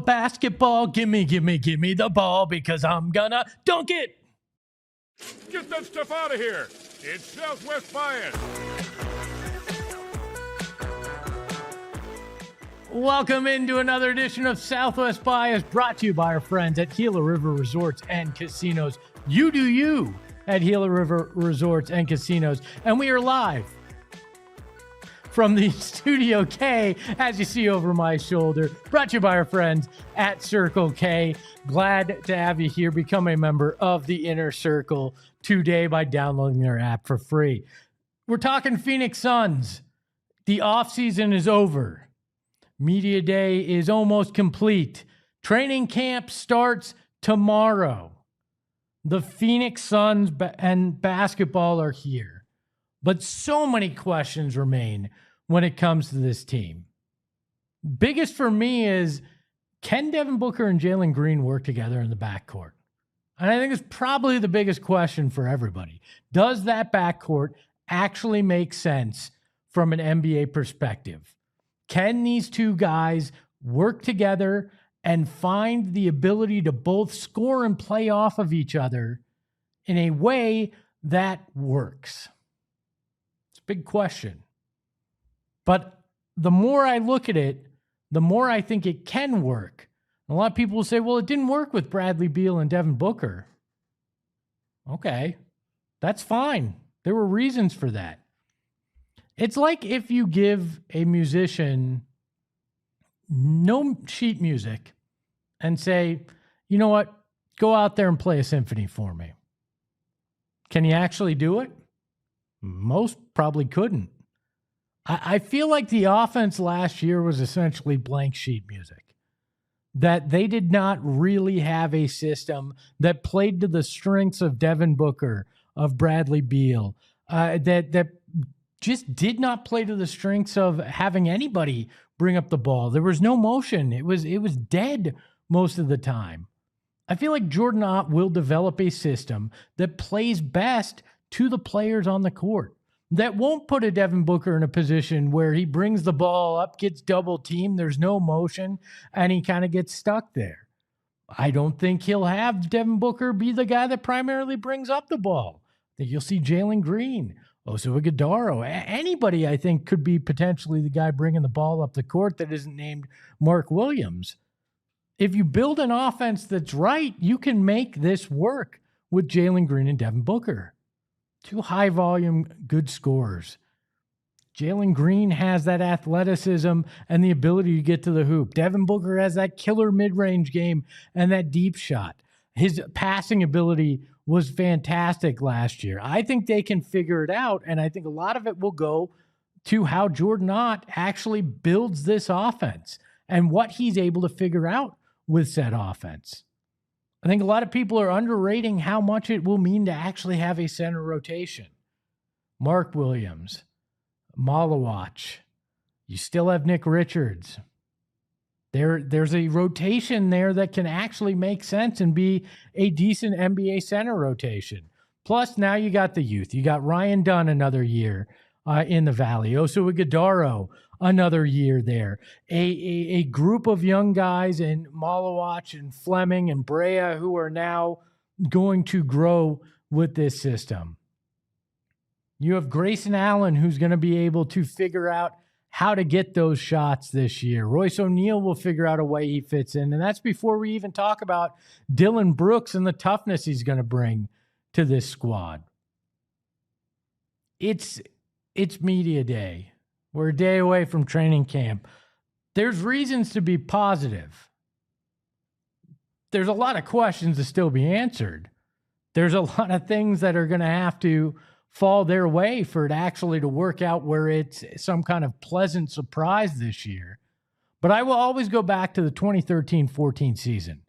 Basketball, gimme the ball because I'm gonna dunk it. Get that stuff out of here. It's Southwest Bias. Welcome into another edition of Southwest Bias, brought to you by our friends at Gila River Resorts and Casinos. You do you at Gila River Resorts and Casinos. And we are live from the Studio K, as you see over my shoulder, brought to you by our friends at Circle K. Glad to have you here. Become a member of the Inner Circle today by downloading their app for free. We're talking Phoenix Suns. The offseason is over. Media day is almost complete. Training camp starts tomorrow. The Phoenix Suns and basketball are here. But so many questions remain when it comes to this team. Biggest for me is, can Devin Booker and Jalen Green work together in the backcourt? And I think it's probably the biggest question for everybody. Does that backcourt actually make sense from an NBA perspective? Can these two guys work together and find the ability to both score and play off of each other in a way that works? Big question. But the more I look at it, the more I think it can work. A lot of people will say, well, it didn't work with Bradley Beal and Devin Booker. Okay, that's fine. There were reasons for that. It's like if you give a musician no sheet music and say, you know what, go out there and play a symphony for me. Can you actually do it? Most probably couldn't. I feel like the offense last year was essentially blank sheet music. That they did not really have a system that played to the strengths of Devin Booker, of Bradley Beal, that just did not play to the strengths of having anybody bring up the ball. There was no motion. It was dead most of the time. I feel like Jordan Ott will develop a system that plays best to the players on the court, that won't put a Devin Booker in a position where he brings the ball up, gets double teamed, there's no motion, and he kind of gets stuck there. I don't think he'll have Devin Booker be the guy that primarily brings up the ball. I think you'll see Jalen Green, Oso Ighodaro, anybody I think could be potentially the guy bringing the ball up the court that isn't named Mark Williams. If you build an offense that's right, you can make this work with Jalen Green and Devin Booker. Two high-volume, good scorers. Jalen Green has that athleticism and the ability to get to the hoop. Devin Booker has that killer mid-range game and that deep shot. His passing ability was fantastic last year. I think they can figure it out, and I think a lot of it will go to how Jordan Ott actually builds this offense and what he's able to figure out with said offense. I think a lot of people are underrating how much it will mean to actually have a center rotation. Mark Williams, Malawach, you still have Nick Richards. There's a rotation there that can actually make sense and be a decent NBA center rotation. Plus, now you got the youth. You got Ryan Dunn another year in the Valley. Oso Ighodaro, another year there. A group of young guys in Malawach and Fleming and Brea who are now going to grow with this system. You have Grayson Allen, who's going to be able to figure out how to get those shots this year. Royce O'Neal will figure out a way he fits in, and that's before we even talk about Dylan Brooks and the toughness he's going to bring to this squad. It's media day. We're a day away from training camp. There's reasons to be positive. There's a lot of questions to still be answered. There's a lot of things that are going to have to fall their way for it actually to work out where it's some kind of pleasant surprise this year. But I will always go back to the 2013-14 season.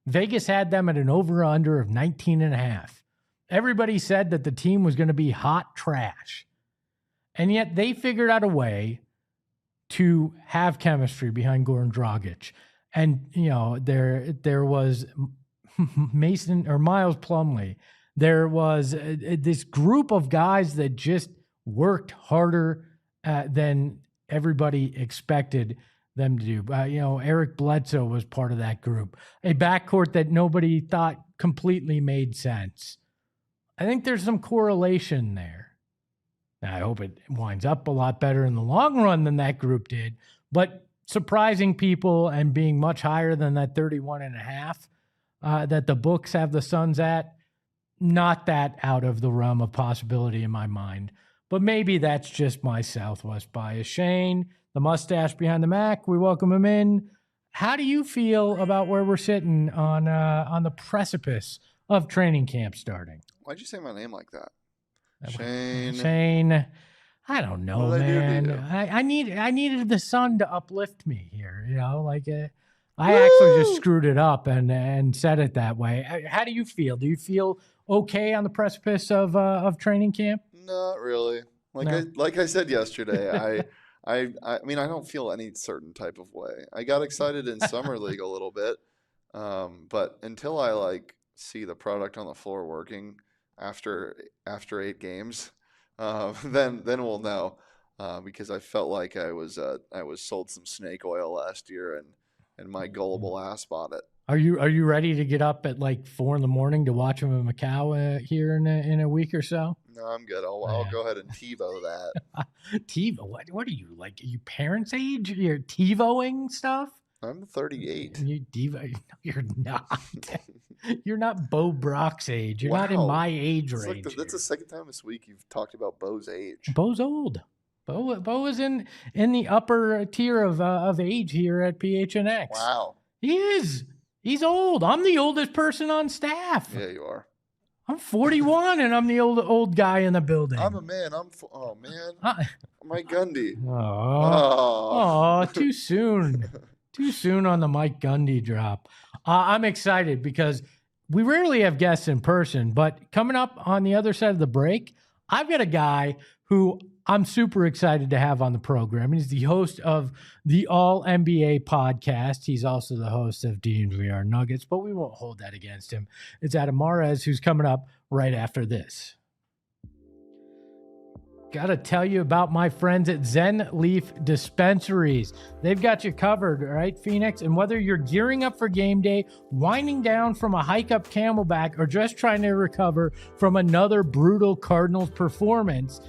Vegas had them at an over-under of 19.5. Everybody said that the team was going to be hot trash. And yet they figured out a way to have chemistry behind Goran Dragic. And, there was Miles Plumlee. There was this group of guys that just worked harder than everybody expected them to do. Eric Bledsoe was part of that group. A backcourt that nobody thought completely made sense. I think there's some correlation there. Now, I hope it winds up a lot better in the long run than that group did, but surprising people and being much higher than that 31.5 that the books have the Suns at, not that out of the realm of possibility in my mind. But maybe that's just my Southwest bias. Shane, the mustache behind the Mac, we welcome him in. How do you feel about where we're sitting on the precipice of training camp starting? Why'd you say my name like that? Shane. I don't know, man. I needed the sun to uplift me here. I actually just screwed it up and said it that way. How do you feel? Do you feel okay on the precipice of training camp? Not really. Like I said yesterday, I mean, I don't feel any certain type of way. I got excited in summer league a little bit, but until I see the product on the floor working after 8 games, then we'll know. Because I felt like I was sold some snake oil last year, and my gullible ass bought it. Are you ready to get up at 4 a.m. to watch him in Macau here in a week or so? No, I'm good. I'll go ahead and TiVo that. TiVo? What are you like? Are you parents' age? You're TiVoing stuff? I'm 38. You diva? No, you're not. You're not Bo Brock's age. You're not in my age range. That's the second time this week you've talked about Bo's age. Bo's old. Bo is in the upper tier of age here at PHNX. Wow. He is. He's old. I'm the oldest person on staff. Yeah, you are. I'm 41 and I'm the old guy in the building. I'm a man. Oh man. Mike Gundy. Oh, too soon. Too soon on the Mike Gundy drop. I'm excited because we rarely have guests in person, but coming up on the other side of the break, I've got a guy who I'm super excited to have on the program. He's the host of the All NBA podcast. He's also the host of DNVR Nuggets, but we won't hold that against him. It's Adam Mahrez, who's coming up right after this. Got to tell you about my friends at Zen Leaf Dispensaries. They've got you covered, right, Phoenix? And whether you're gearing up for game day, winding down from a hike up Camelback, or just trying to recover from another brutal Cardinals performance,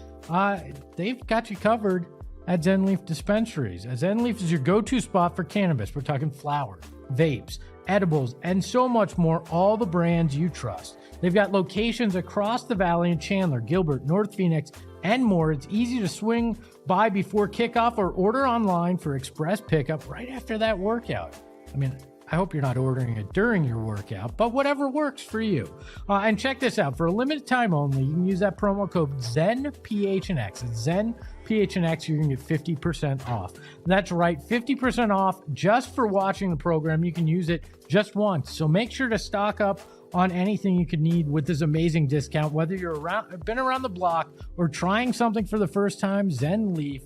they've got you covered at Zen Leaf Dispensaries. Zen Leaf is your go-to spot for cannabis. We're talking flower, vapes, edibles, and so much more, all the brands you trust. They've got locations across the valley in Chandler, Gilbert, North Phoenix, and more. It's easy to swing by before kickoff or order online for express pickup right after that workout. I mean, I hope you're not ordering it during your workout, but whatever works for you. And check this out. For a limited time only, you can use that promo code ZENPHNX. It's ZENPHNX. You're going to get 50% off. That's right, 50% off just for watching the program. You can use it just once. So make sure to stock up on anything you could need with this amazing discount. Whether you're been around the block or trying something for the first time, Zen Leaf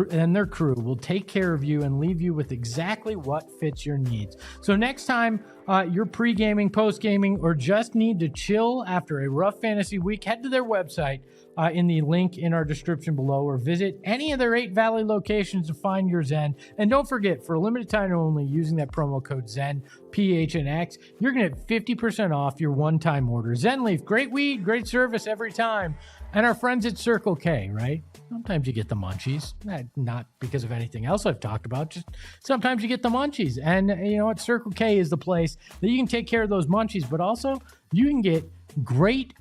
and their crew will take care of you and leave you with exactly what fits your needs. So next time you're pre-gaming, post-gaming, or just need to chill after a rough fantasy week, head to their website in the link in our description below, or visit any of their 8 Valley locations to find your Zen. And don't forget, for a limited time only, using that promo code ZENPHNX, you're going to get 50% off your one-time order. Zen Leaf, great weed, great service every time. And our friends at Circle K, right? Sometimes you get the munchies, not because of anything else I've talked about, just sometimes you get the munchies. And you know what? Circle K is the place that you can take care of those munchies, but also you can get great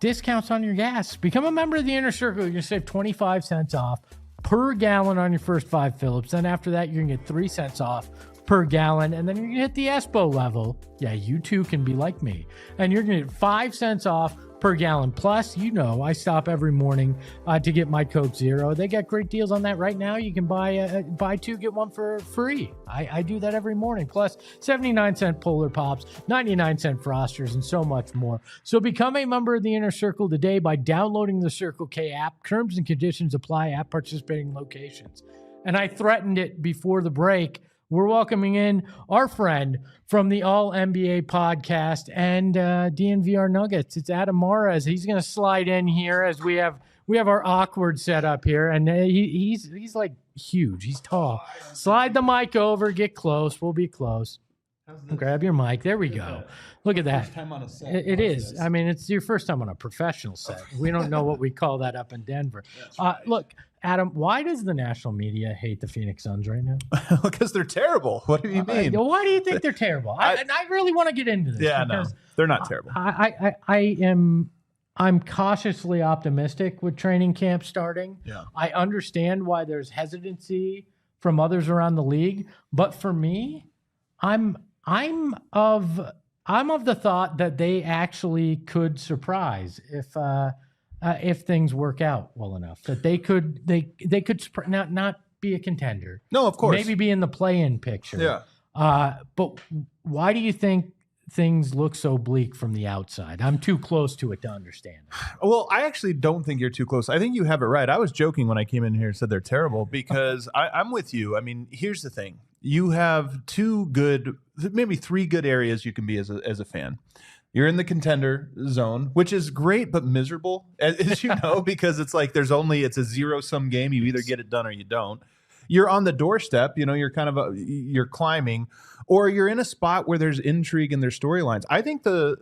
discounts on your gas. Become a member of the Inner Circle. You're going to save 25 cents off per gallon on your first 5 Phillips. Then after that, you're going to get 3 cents off per gallon. And then you're going to hit the ESPO level. Yeah, you too can be like me. And you're going to get 5 cents off per per gallon. Plus, I stop every morning to get my Coke Zero. They got great deals on that right now. You can buy 2, get 1 for free. I do that every morning. Plus, 79-cent Polar Pops, 99-cent Frosters, and so much more. So become a member of the Inner Circle today by downloading the Circle K app. Terms and conditions apply at participating locations. And I threatened it before the break. We're welcoming in our friend from the All NBA podcast and DNVR Nuggets. It's Adam Mahrez. He's going to slide in here as we have our awkward setup here, and he's like huge. He's tall. Slide the mic over. Get close. We'll be close. Grab your mic. There we go. Look at that. First time on a set. It is. I mean, it's your first time on a professional set. We don't know what we call that up in Denver. Look, Adam, why does the national media hate the Phoenix Suns right now? Because they're terrible. What do you mean? Why do you think they're terrible? I really want to get into this. Yeah, no, they're not terrible. I'm cautiously optimistic with training camp starting. Yeah. I understand why there's hesitancy from others around the league, but for me, I'm of the thought that they actually could surprise if things work out well enough. That they could not be a contender. No, of course. Maybe be in the play-in picture. Yeah. But why do you think things look so bleak from the outside? I'm too close to it to understand. Well, I actually don't think you're too close. I think you have it right. I was joking when I came in here and said they're terrible because I'm with you. I mean, here's the thing. You have 2 good, maybe 3 good areas you can be as a fan. You're in the contender zone, which is great but miserable, as you know, because it's like it's a zero-sum game. You either get it done or you don't. You're on the doorstep, you're kind of you're climbing, or you're in a spot where there's intrigue and there's storylines. I think the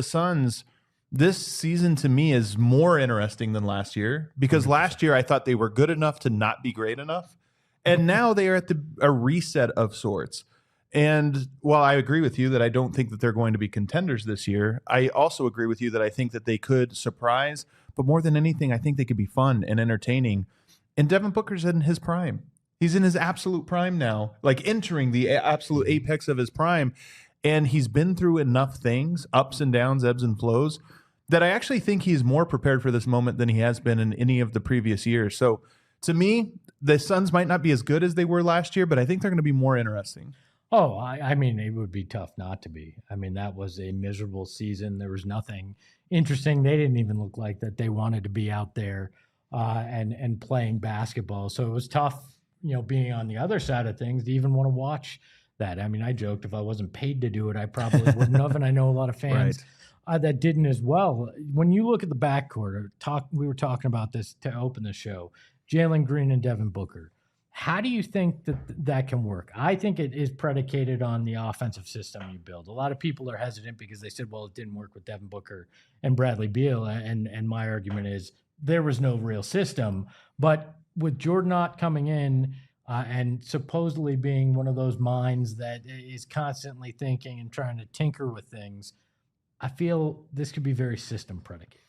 Suns this season to me is more interesting than last year because last year I thought they were good enough to not be great enough. And now they are at a reset of sorts. And while I agree with you that I don't think that they're going to be contenders this year, I also agree with you that I think that they could surprise. But more than anything, I think they could be fun and entertaining. And Devin Booker's in his prime. He's in his absolute prime now, like entering the absolute apex of his prime. And he's been through enough things, ups and downs, ebbs and flows, that I actually think he's more prepared for this moment than he has been in any of the previous years. So to me, the Suns might not be as good as they were last year, but I think they're going to be more interesting. Oh, I mean, it would be tough not to be. I mean, that was a miserable season. There was nothing interesting. They didn't even look like that they wanted to be out there and playing basketball. So it was tough, being on the other side of things to even want to watch that. I mean, I joked if I wasn't paid to do it, I probably wouldn't have. And I know a lot of fans that didn't as well. When you look at the backcourt, we were talking about this to open the show, Jalen Green and Devin Booker. How do you think that can work? I think it is predicated on the offensive system you build. A lot of people are hesitant because they said, well, it didn't work with Devin Booker and Bradley Beal. And my argument is there was no real system. But with Jordan Ott coming in and supposedly being one of those minds that is constantly thinking and trying to tinker with things, I feel this could be very system predicated.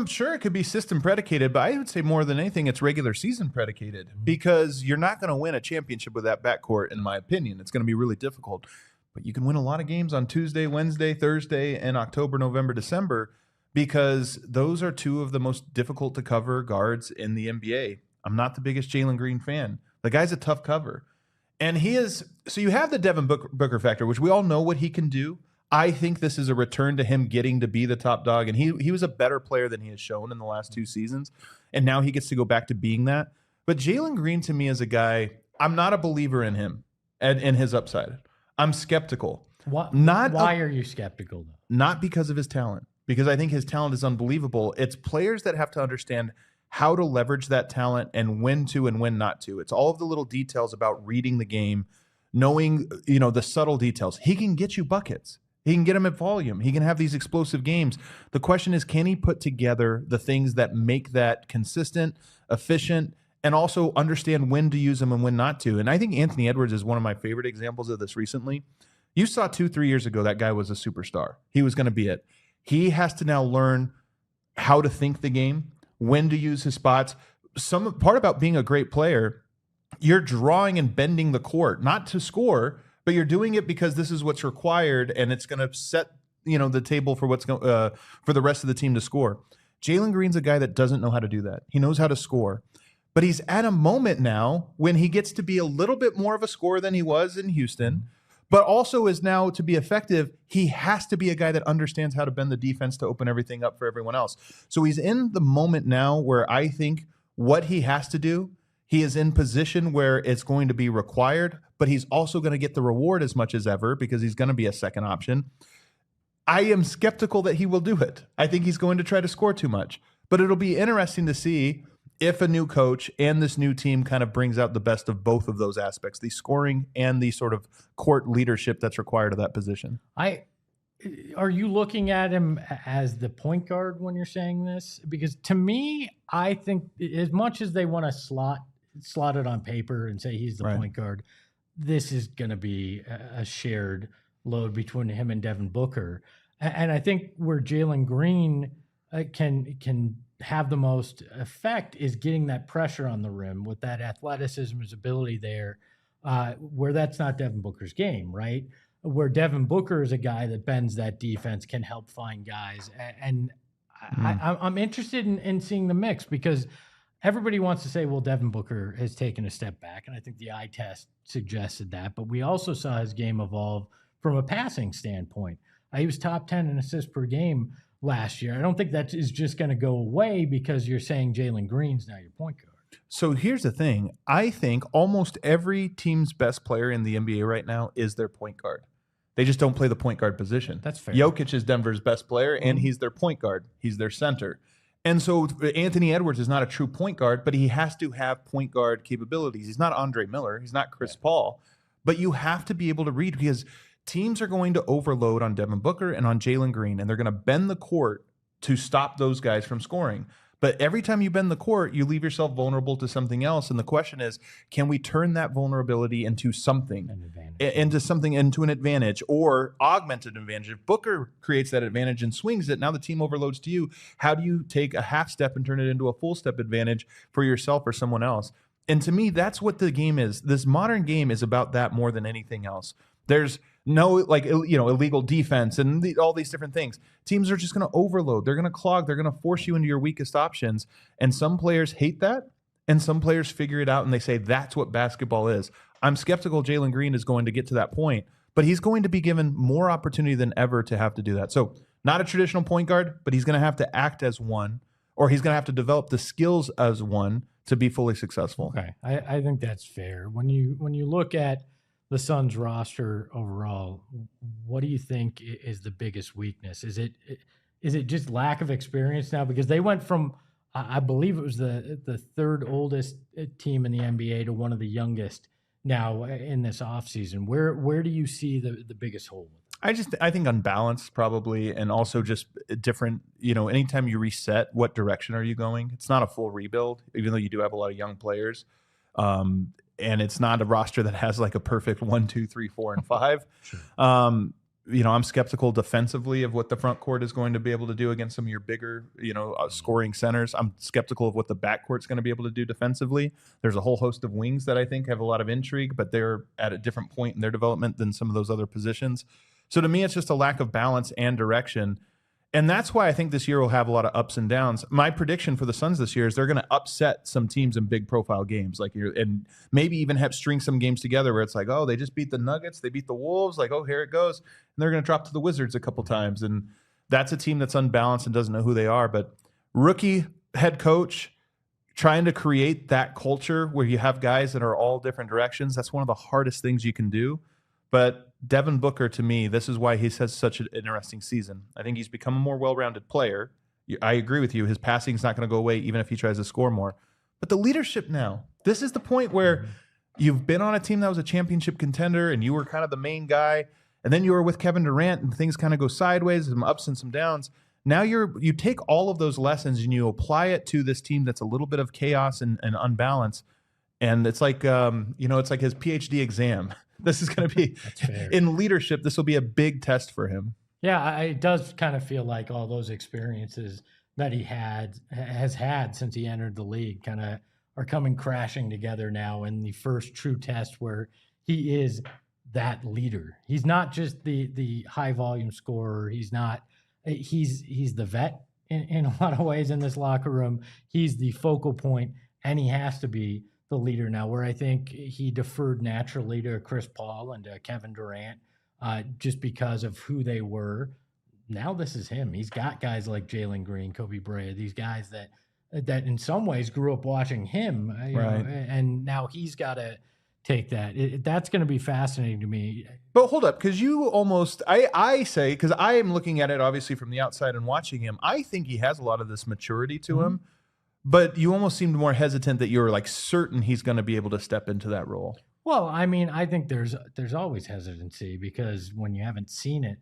Sure, it could be system predicated, but I would say more than anything, it's regular season predicated because you're not going to win a championship with that backcourt, in my opinion. It's going to be really difficult, but you can win a lot of games on Tuesday, Wednesday, Thursday, and October, November, December because those are 2 of the most difficult to cover guards in the NBA. I'm not the biggest Jalen Green fan. The guy's a tough cover, and he is. So you have the Devin Booker factor, which we all know what he can do. I think this is a return to him getting to be the top dog, and he was a better player than he has shown in the last 2 seasons, and now he gets to go back to being that. But Jalen Green, to me, is a guy, I'm not a believer in him and in his upside. I'm skeptical. Why are you skeptical, though? Not because of his talent, because I think his talent is unbelievable. It's players that have to understand how to leverage that talent and when to and when not to. It's all of the little details about reading the game, knowing the subtle details. He can get you buckets. He can get them at volume. He can have these explosive games. The question is, can he put together the things that make that consistent, efficient, and also understand when to use them and when not to? And I think Anthony Edwards is one of my favorite examples of this recently. You saw 2-3 years ago that guy was a superstar. He was going to be it. He has to now learn how to think the game, when to use his spots. Some part about being a great player, you're drawing and bending the court, not to score, but you're doing it because this is what's required, and it's going to set the table for what's for the rest of the team to score. Jalen Green's a guy that doesn't know how to do that. He knows how to score. But he's at a moment now when he gets to be a little bit more of a scorer than he was in Houston, but also is now, to be effective, he has to be a guy that understands how to bend the defense to open everything up for everyone else. So he's in the moment now where I think what he has to do, he is in position where it's going to be required, but he's also going to get the reward as much as ever because he's going to be a second option. I am skeptical that he will do it. I think he's going to try to score too much, but it'll be interesting to see if a new coach and this new team kind of brings out the best of both of those aspects, the scoring and the sort of court leadership that's required of that position. Are you looking at him as the point guard when you're saying this? Because to me, I think as much as they want to slot it on paper and say he's the point guard, this is going to be a shared load between him and Devin Booker. And I think where Jalen Green can have the most effect is getting that pressure on the rim with that athleticism, his ability there, where that's not Devin Booker's game, right? Where Devin Booker is a guy that bends that defense, can help find guys. And I'm interested in seeing the mix because everybody wants to say, well, Devin Booker has taken a step back. And I think the eye test suggested that. But we also saw his game evolve from a passing standpoint. He was top 10 in assists per game last year. I don't think that is just going to go away because you're saying Jalen Green's now your point guard. So here's the thing. I think almost every team's best player in the NBA right now is their point guard. They just don't play the point guard position. That's fair. Jokic is Denver's best player, and he's their point guard. He's their center. And so Anthony Edwards is not a true point guard, but he has to have point guard capabilities. He's not Andre Miller. He's not Chris Paul. But you have to be able to read because teams are going to overload on Devin Booker and on Jalen Green, and they're going to bend the court to stop those guys from scoring. But every time you bend the court, you leave yourself vulnerable to something else. And the question is, can we turn that vulnerability into something, into an advantage or augmented advantage? If Booker creates that advantage and swings it, now the team overloads to you. How do you take a half step and turn it into a full step advantage for yourself or someone else? And to me, that's what the game is. This modern game is about that more than anything else. There's no illegal defense and all these different things. Teams are just going to overload. They're going to clog. They're going to force you into your weakest options. And some players hate that, and some players figure it out and they say that's what basketball is. I'm skeptical Jalen Green is going to get to that point, but he's going to be given more opportunity than ever to have to do that. So not a traditional point guard, but he's going to have to act as one, or he's going to have to develop the skills as one to be fully successful. Okay, I think that's fair. When you look at the Suns roster overall, what do you think is the biggest weakness? Is it just lack of experience now? Because they went from, I believe it was the third oldest team in the NBA to one of the youngest now in this offseason. Where do you see the biggest hole? I think unbalanced probably, and also just different, anytime you reset, what direction are you going? It's not a full rebuild, even though you do have a lot of young players. And it's not a roster that has like a perfect 1, 2, 3, 4, and 5. Sure. I'm skeptical defensively of what the front court is going to be able to do against some of your bigger, scoring centers. I'm skeptical of what the backcourt's going to be able to do defensively. There's a whole host of wings that I think have a lot of intrigue, but they're at a different point in their development than some of those other positions. So to me, it's just a lack of balance and direction. And that's why I think this year will have a lot of ups and downs. My prediction for the Suns this year is they're going to upset some teams in big profile games, and maybe even have string some games together where it's like, oh, they just beat the Nuggets, they beat the Wolves, like, oh, here it goes. And they're going to drop to the Wizards a couple times. And that's a team that's unbalanced and doesn't know who they are. But rookie head coach trying to create that culture where you have guys that are all different directions, that's one of the hardest things you can do. But Devin Booker, to me, this is why he has such an interesting season. I think he's become a more well-rounded player. I agree with you. His passing is not going to go away even if he tries to score more. But the leadership now, this is the point where you've been on a team that was a championship contender and you were kind of the main guy, and then you were with Kevin Durant and things kind of go sideways, some ups and some downs. Now you take all of those lessons and you apply it to this team that's a little bit of chaos and unbalance. And it's like, it's like his PhD exam. This is going to be in leadership. This will be a big test for him. Yeah, it does kind of feel like all those experiences that he has had since he entered the league kind of are coming crashing together now in the first true test where he is that leader. He's not just the high volume scorer. He's not. He's the vet in a lot of ways in this locker room. He's the focal point, and he has to be the leader now. Where I think he deferred naturally to Chris Paul and to Kevin Durant, just because of who they were. Now this is him. He's got guys like Jalen Green, Kobe Bryant, these guys that in some ways grew up watching him, you know, and now he's got to take that. That's going to be fascinating to me. But hold up, because you almost, I say, because I am looking at it obviously from the outside and watching him, I think he has a lot of this maturity to him, but you almost seemed more hesitant that you were like certain he's going to be able to step into that role. Well, I mean, I think there's always hesitancy because when you haven't seen it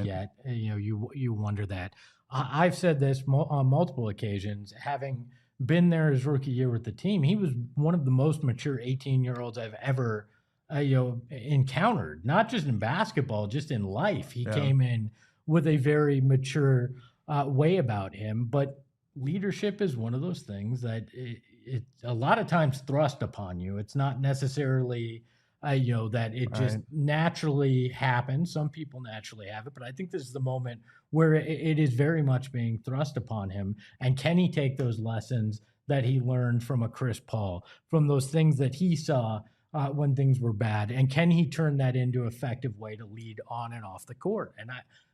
yet, you know, you wonder that. I've said this on multiple occasions, having been there his rookie year with the team. He was one of the most mature 18-year-olds I've ever encountered, not just in basketball, just in life. He came in with a very mature way about him, but leadership is one of those things that it a lot of times thrust upon you. It's not necessarily that it just naturally happens. Some people naturally have it, but I think this is the moment where it is very much being thrust upon him. And can he take those lessons that he learned from a Chris Paul, from those things that he saw when things were bad, and can he turn that into an effective way to lead on and off the court? And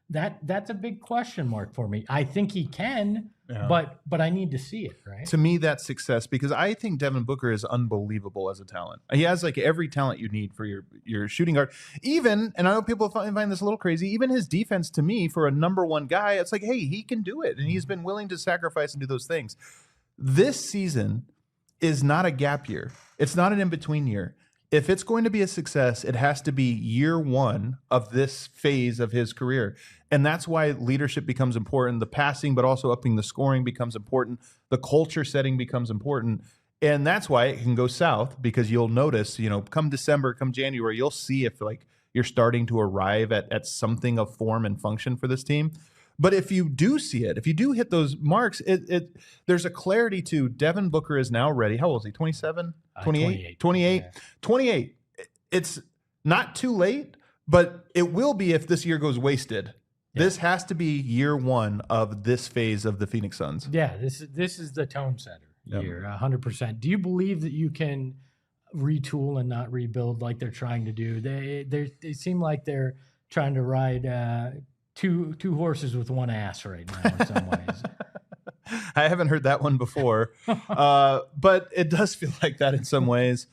that's a big question mark for me. I think he can, but I need to see it, right? To me, that's success, because I think Devin Booker is unbelievable as a talent. He has like every talent you need for your shooting guard. Even, and I know people find this a little crazy, even his defense, to me, for a number one guy, it's like, hey, he can do it. And he's been willing to sacrifice and do those things. This season is not a gap year. It's not an in-between year. If it's going to be a success, it has to be year one of this phase of his career. And that's why leadership becomes important. The passing, but also upping the scoring becomes important. The culture setting becomes important. And that's why it can go south, because you'll notice, come December, come January, you'll see if like you're starting to arrive at something of form and function for this team. But if you do see it, if you do hit those marks, there's a clarity to Devin Booker is now ready. How old is he? 27? 28? 28. Yeah. 28. It's not too late, but it will be if this year goes wasted. Yeah. This has to be year one of this phase of the Phoenix Suns. Yeah, this is the tone setter year, 100%. Do you believe that you can retool and not rebuild like they're trying to do? They seem like they're trying to ride two horses with one ass right now in some ways. I haven't heard that one before, but it does feel like that in some ways.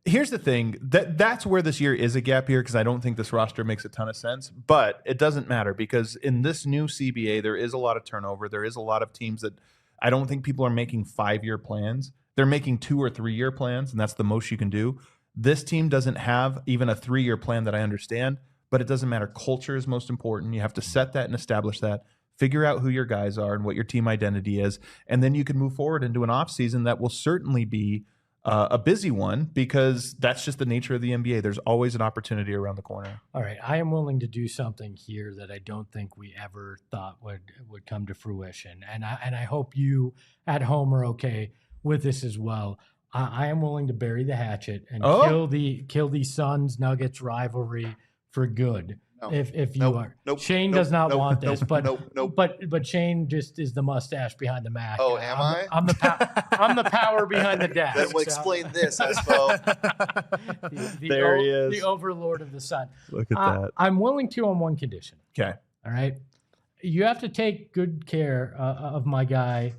Here's the thing, that's where this year is a gap year, because I don't think this roster makes a ton of sense, but it doesn't matter, because in this new CBA, there is a lot of turnover. There is a lot of teams that I don't think people are making 5-year plans. They're making 2 or 3 year plans, and that's the most you can do. This team doesn't have even a 3-year plan that I understand. But it doesn't matter. Culture is most important. You have to set that and establish that. Figure out who your guys are and what your team identity is. And then you can move forward into an offseason that will certainly be a busy one, because that's just the nature of the NBA. There's always an opportunity around the corner. All right. I am willing to do something here that I don't think we ever thought would come to fruition. And I hope you at home are okay with this as well. I am willing to bury the hatchet and kill the Suns Nuggets rivalry for good. No. If you are. Nope. Shane does not want this, but Shane just is the mustache behind the Mac. Oh, am I? I'm the power behind the desk. Then we'll explain this, Espo. He is. The overlord of the sun. Look at that. I'm willing to on one condition. Okay. All right. You have to take good care of my guy,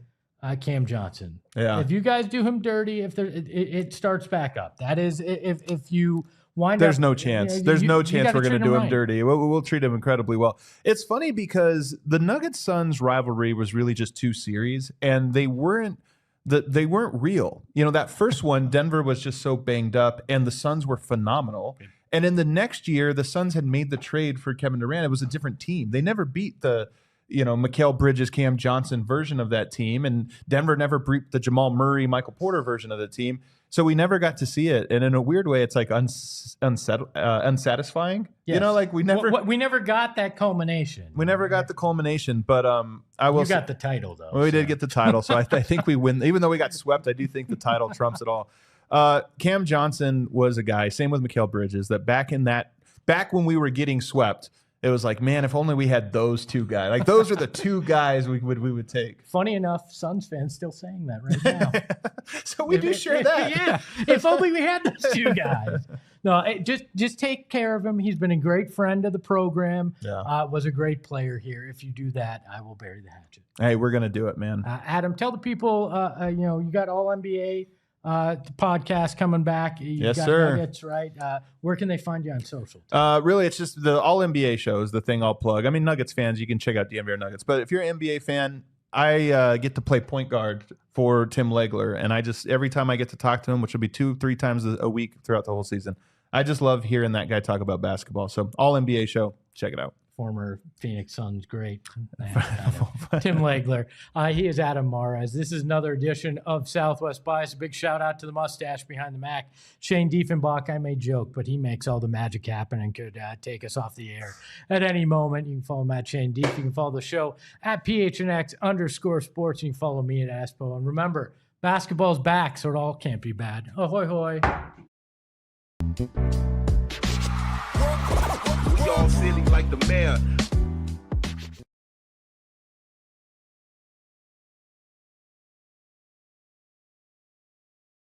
Cam Johnson. Yeah. If you guys do him dirty, it starts back up. That is, if you There's no chance. There's no chance we're going to do him dirty. We'll treat him incredibly well. It's funny because the Nuggets-Suns rivalry was really just 2 series, and they weren't real. That first one, Denver was just so banged up, and the Suns were phenomenal. And in the next year, the Suns had made the trade for Kevin Durant. It was a different team. They never beat the Mikal Bridges, Cam Johnson version of that team, and Denver never beat the Jamal Murray, Michael Porter version of the team. So we never got to see it, and in a weird way, it's like unsatisfying. Yes. We never got that culmination. We never got the culmination, but You got the title though. We did get the title, so I think we win. Even though we got swept, I do think the title trumps it all. Cam Johnson was a guy, same with Mikal Bridges, that back when we were getting swept, it was like, man, if only we had those two guys. Like those are the two guys we would take. Funny enough, Suns fans still saying that right now. So we do share that. Yeah. If only we had those two guys. No, just take care of him. He's been a great friend of the program. Yeah. Was a great player here. If you do that, I will bury the hatchet. Hey, we're gonna do it, man. Adam, tell the people. You got All NBA. The podcast coming back. Yes, got sir. Nuggets, right? Where can they find you on social? Really, it's just the All NBA show is the thing I'll plug. I mean, Nuggets fans, you can check out DMV or Nuggets. But if you're an NBA fan, I get to play point guard for Tim Legler. And every time I get to talk to him, which will be 2-3 times a week throughout the whole season, I just love hearing that guy talk about basketball. So All NBA show, check it out. Former Phoenix Suns great. Tim Legler. He is Adam Mahrez. This is another edition of Southwest Bias. A big shout out to the mustache behind the Mac, Shane Diefenbach. I may joke, but he makes all the magic happen and could take us off the air at any moment. You can follow Matt Shane Dief. You can follow the show at PHNX_sports. You can follow me at Aspo. And remember, basketball's back, so it all can't be bad. Ahoy, hoy. We all silly like the mayor.